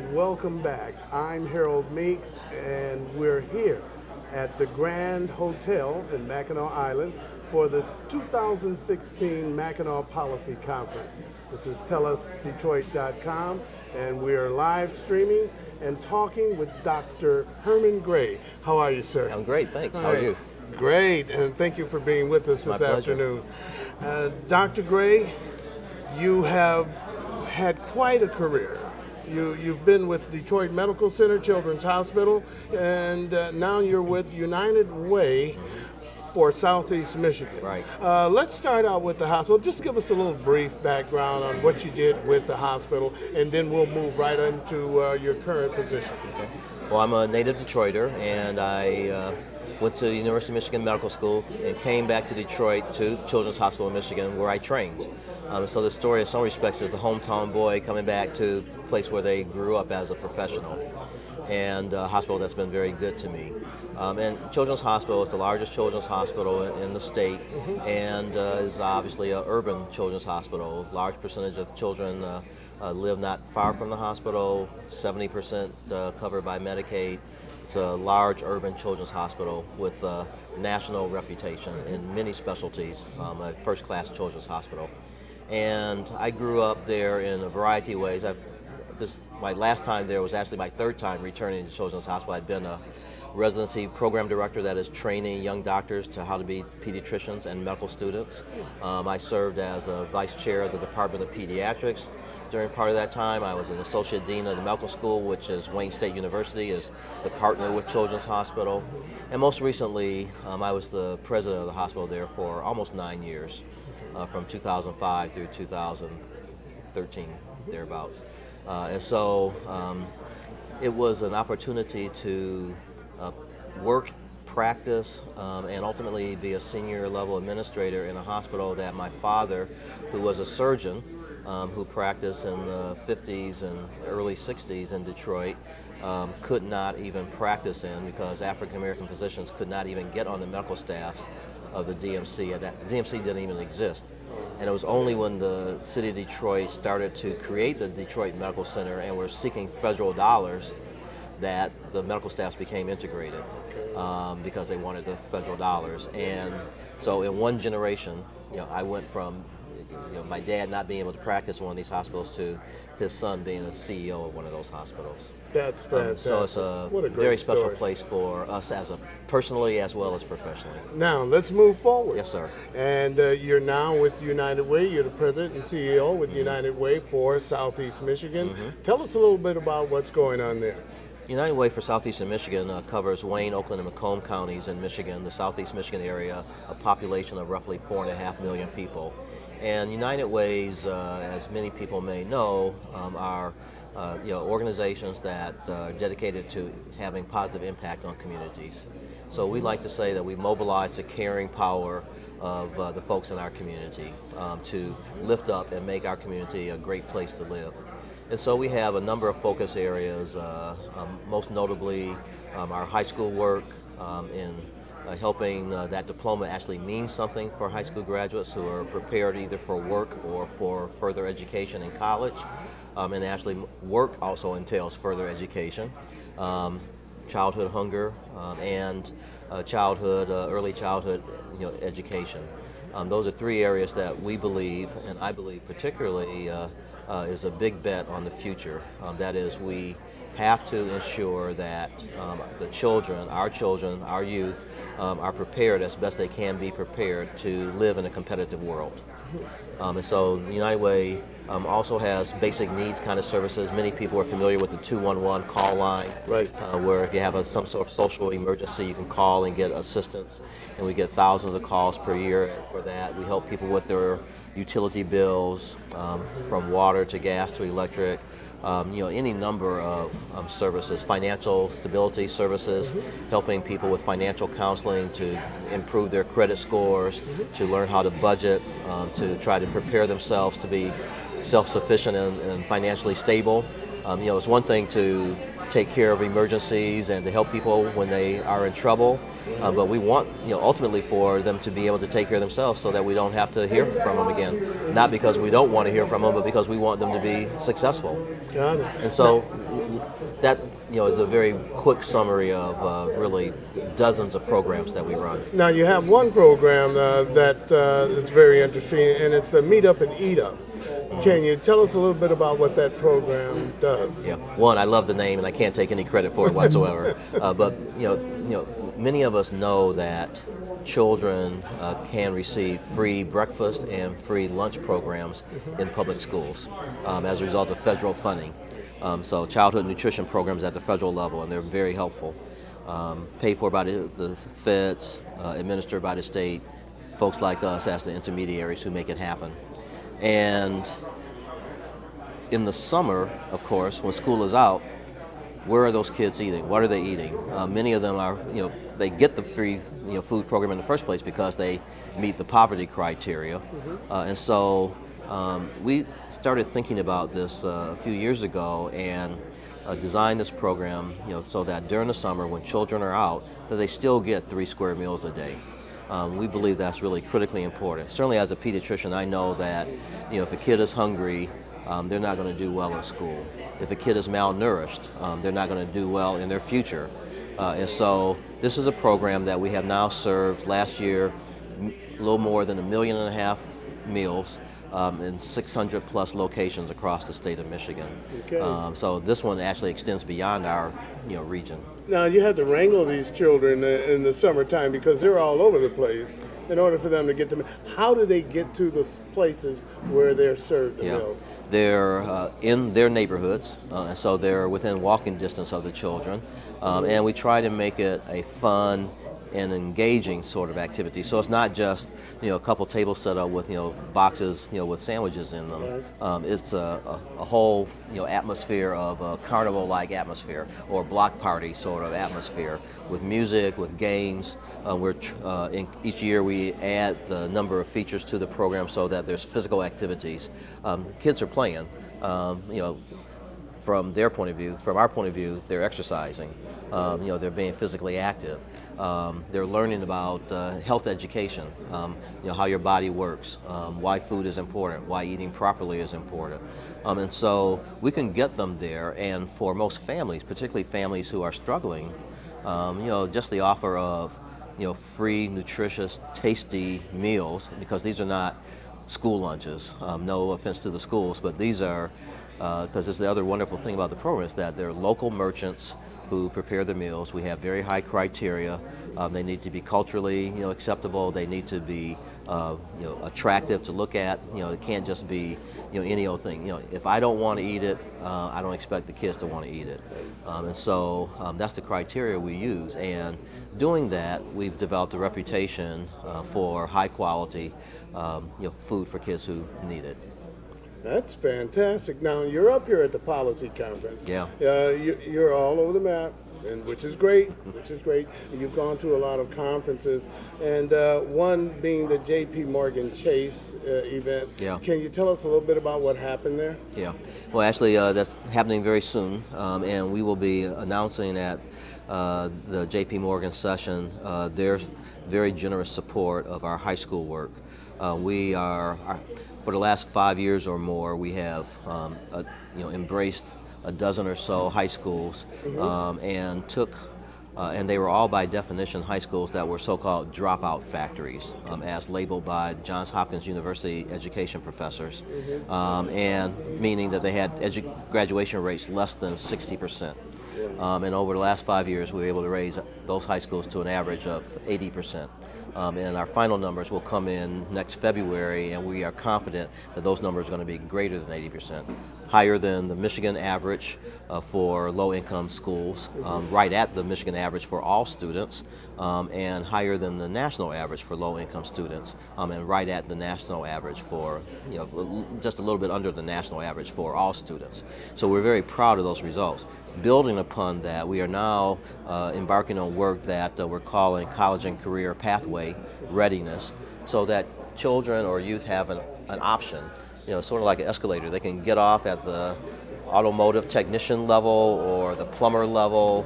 and welcome back. I'm Harold Meeks, and we're here at the Grand Hotel in Mackinac Island for the 2016 Mackinac Policy Conference. This is TellUsDetroit.com, and we are live streaming and talking with Dr. Herman Gray. How are you, sir? I'm great, thanks. All How are right. you? Great, and thank you for being with us My this pleasure. afternoon. Dr. Gray, you have had quite a career. You've been with Detroit Medical Center, Children's Hospital, and now you're with United Way for Southeast Michigan. Right. Let's start out with the hospital. Just give us a little brief background on what you did with the hospital, and then we'll move right into your current position. Okay. Well, I'm a native Detroiter, and I went to University of Michigan Medical School and came back to Detroit to Children's Hospital in Michigan, where I trained. So the story, in some respects, is the hometown boy coming back to a place where they grew up as a professional, and a hospital that's been very good to me. And Children's Hospital is the largest children's hospital in the state, and is obviously an urban children's hospital. Large percentage of children live not far from the hospital, 70% covered by Medicaid. It's a large urban children's hospital with a national reputation in many specialties, a first-class children's hospital. And I grew up there in a variety of ways. My last time there was actually my third time returning to Children's Hospital. I'd been a residency program director that is training young doctors to how to be pediatricians and medical students. I served as a vice chair of the Department of Pediatrics. During part of that time, I was an associate dean of the medical school, which is Wayne State University, is the partner with Children's Hospital. And most recently, I was the president of the hospital there for almost 9 years, from 2005 through 2013, thereabouts. And so it was an opportunity to work, practice, and ultimately be a senior level administrator in a hospital that my father, who was a surgeon, who practiced in the 50s and early 60s in Detroit, could not even practice in because African American physicians could not even get on the medical staffs of the DMC. The DMC didn't even exist. And it was only when the city of Detroit started to create the Detroit Medical Center and were seeking federal dollars that the medical staffs became integrated because they wanted the federal dollars. And so in one generation, I went from my dad not being able to practice in one of these hospitals to his son being a CEO of one of those hospitals. That's fantastic. So it's a What great very special story. place for us personally as well as professionally. Now, let's move forward. Yes, sir. And you're now with United Way. You're the president and CEO with United Way for Southeast Michigan. Tell us a little bit about what's going on there. United Way for Southeastern Michigan covers Wayne, Oakland, and Macomb counties in Michigan, the Southeast Michigan area, a population of roughly 4.5 million people. And United Ways, as many people may know, are organizations that are dedicated to having positive impact on communities. So we like to say that we mobilize the caring power of the folks in our community to lift up and make our community a great place to live. And so we have a number of focus areas, most notably our high school work in helping that diploma actually mean something for high school graduates who are prepared either for work or for further education in college. And actually work also entails further education, childhood hunger, and early childhood education. Those are three areas that we believe, and I believe particularly, is a big bet on the future. That is, we have to ensure that the children, our youth, are prepared as best they can be prepared to live in a competitive world. And so the United Way also has basic needs kind of services. Many people are familiar with the 211 call line, Right. Where if you have some sort of social emergency, you can call and get assistance. And we get thousands of calls per year for that. We help people with their utility bills, from water to gas to electric. Any number of services, financial stability services, helping people with financial counseling to improve their credit scores, to learn how to budget, to try to prepare themselves to be self-sufficient and financially stable. It's one thing to take care of emergencies and to help people when they are in trouble. But we want, ultimately for them to be able to take care of themselves so that we don't have to hear from them again. Not because we don't want to hear from them, but because we want them to be successful. Got it. And so that, is a very quick summary of really dozens of programs that we run. Now you have one program that's very interesting, and it's the Meet Up and Eat Up. Can you tell us a little bit about what that program does? Yeah. One, I love the name, and I can't take any credit for it whatsoever. But many of us know that children can receive free breakfast and free lunch programs in public schools as a result of federal funding. So childhood nutrition programs at the federal level, and they're very helpful. Paid for by the feds, administered by the state, folks like us as the intermediaries who make it happen. And in the summer, of course, when school is out, where are those kids eating? What are they eating? Many of them are, they get the free, food program in the first place because they meet the poverty criteria. And so we started thinking about this a few years ago and designed this program, so that during the summer when children are out, that they still get 3 square meals a day. We believe that's really critically important. Certainly as a pediatrician, I know that if a kid is hungry, they're not going to do well in school. If a kid is malnourished, they're not going to do well in their future. And so this is a program that we have now served last year a little more than 1.5 million meals in 600 plus locations across the state of Michigan. Okay. So this one actually extends beyond our region. Now you have to wrangle these children in the summertime because they're all over the place in order for them to get them. How do they get to the places where they're served the meals? They're in their neighborhoods, and so they're within walking distance of the children. And we try to make it a fun and engaging sort of activity. So it's not just a couple tables set up with boxes with sandwiches in them. Right. It's a whole atmosphere of a carnival-like atmosphere or block party sort of atmosphere with music, with games. Each year we add the number of features to the program so that there's physical activities. Kids are playing. From their point of view, from our point of view, they're exercising. They're being physically active. They're learning about health education, how your body works, why food is important, why eating properly is important. And so we can get them there, and for most families, particularly families who are struggling, just the offer of free, nutritious, tasty meals, because these are not school lunches. No offense to the schools, but these are, because this is the other wonderful thing about the program, is that they're local merchants who prepare the meals. We have very high criteria. They need to be culturally, acceptable. They need to be, attractive to look at. It can't just be, any old thing. If I don't want to eat it, I don't expect the kids to want to eat it. And so that's the criteria we use. And doing that, we've developed a reputation for high quality, food for kids who need it. That's fantastic. Now you're up here at the policy conference. Yeah. You're all over the map, and which is great. You've gone to a lot of conferences, and one being the J.P. Morgan Chase event. Yeah. Can you tell us a little bit about what happened there? Yeah. Well, actually, that's happening very soon, and we will be announcing at the J.P. Morgan session their very generous support of our high school work. For the last 5 years or more, we have embraced a dozen or so high schools, and they were all by definition high schools that were so-called dropout factories, as labeled by Johns Hopkins University education professors, and meaning that they had graduation rates less than 60%. And over the last 5 years, we were able to raise those high schools to an average of 80%. And our final numbers will come in next February, and we are confident that those numbers are going to be greater than 80%, higher than the Michigan average for low-income schools, right at the Michigan average for all students, and higher than the national average for low-income students, and right at the national average for, just a little bit under the national average for all students. So we're very proud of those results. Building upon that, we are now embarking on work that we're calling college and career pathway readiness, so that children or youth have an option, sort of like an escalator. They can get off at the automotive technician level, or the plumber level,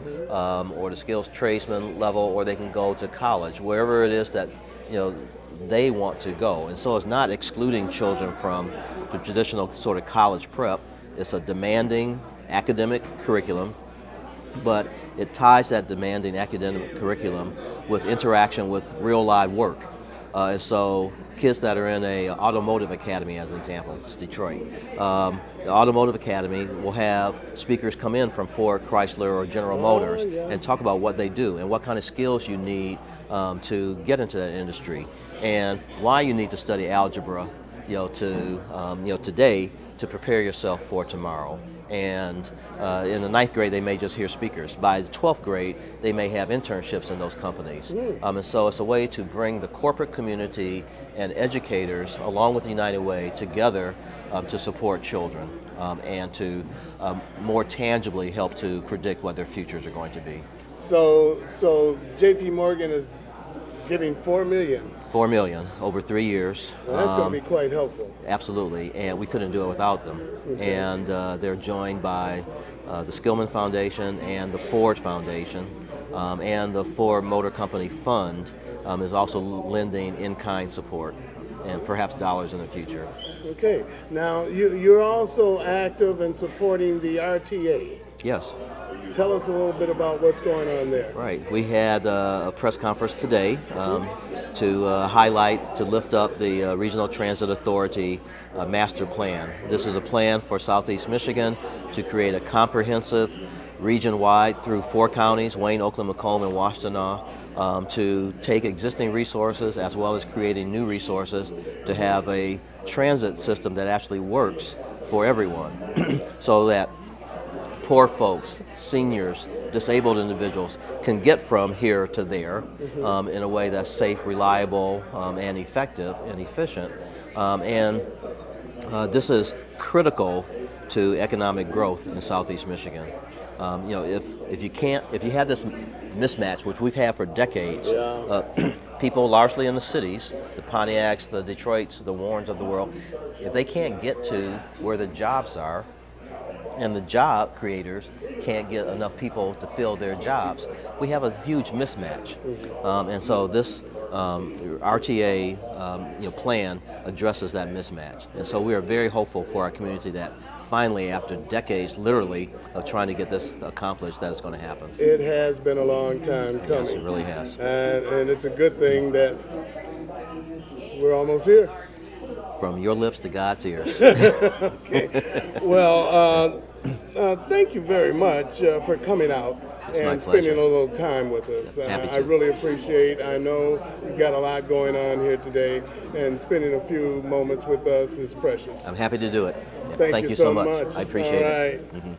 or the skills tradesman level, or they can go to college, wherever it is that they want to go. And so it's not excluding children from the traditional sort of college prep. It's a demanding academic curriculum, but it ties that demanding academic curriculum with interaction with real live work. And so kids that are in a automotive academy, as an example, it's Detroit. The automotive academy will have speakers come in from Ford, Chrysler, or General Motors and talk about what they do and what kind of skills you need to get into that industry, and why you need to study algebra, today to prepare yourself for tomorrow. And in the 9th grade, they may just hear speakers. By the 12th grade, they may have internships in those companies. And so it's a way to bring the corporate community and educators, along with the United Way, together to support children and to more tangibly help to predict what their futures are going to be. So J.P. Morgan is giving $4 million. $4 million over 3 years. Well, that's going to be quite helpful. Absolutely, and we couldn't do it without them. Okay. And they're joined by the Skillman Foundation and the Ford Foundation, and the Ford Motor Company Fund is also lending in-kind support and perhaps dollars in the future. Okay, now you're also active in supporting the RTA. Yes. Tell us a little bit about what's going on there. Right. We had a press conference today to highlight, to lift up the Regional Transit Authority master plan. This is a plan for Southeast Michigan to create a comprehensive region-wide through 4 counties, Wayne, Oakland, Macomb, and Washtenaw, to take existing resources as well as creating new resources to have a transit system that actually works for everyone so that poor folks, seniors, disabled individuals can get from here to there in a way that's safe, reliable, and effective and efficient. And this is critical to economic growth in Southeast Michigan. If you have this mismatch, which we've had for decades, people largely in the cities, the Pontiacs, the Detroits, the Warrens of the world, if they can't get to where the jobs are, and the job creators can't get enough people to fill their jobs, we have a huge mismatch. And so this RTA plan addresses that mismatch. And so we are very hopeful for our community that finally, after decades, literally, of trying to get this accomplished, that it's going to happen. It has been a long time coming. Yes, it really has. And it's a good thing that we're almost here. From your lips to God's ears. Okay. Well, thank you very much for coming out and spending a little time with us. I really appreciate. I know you've got a lot going on here today, and spending a few moments with us is precious. I'm happy to do it. Thank you so much. I appreciate it. All right.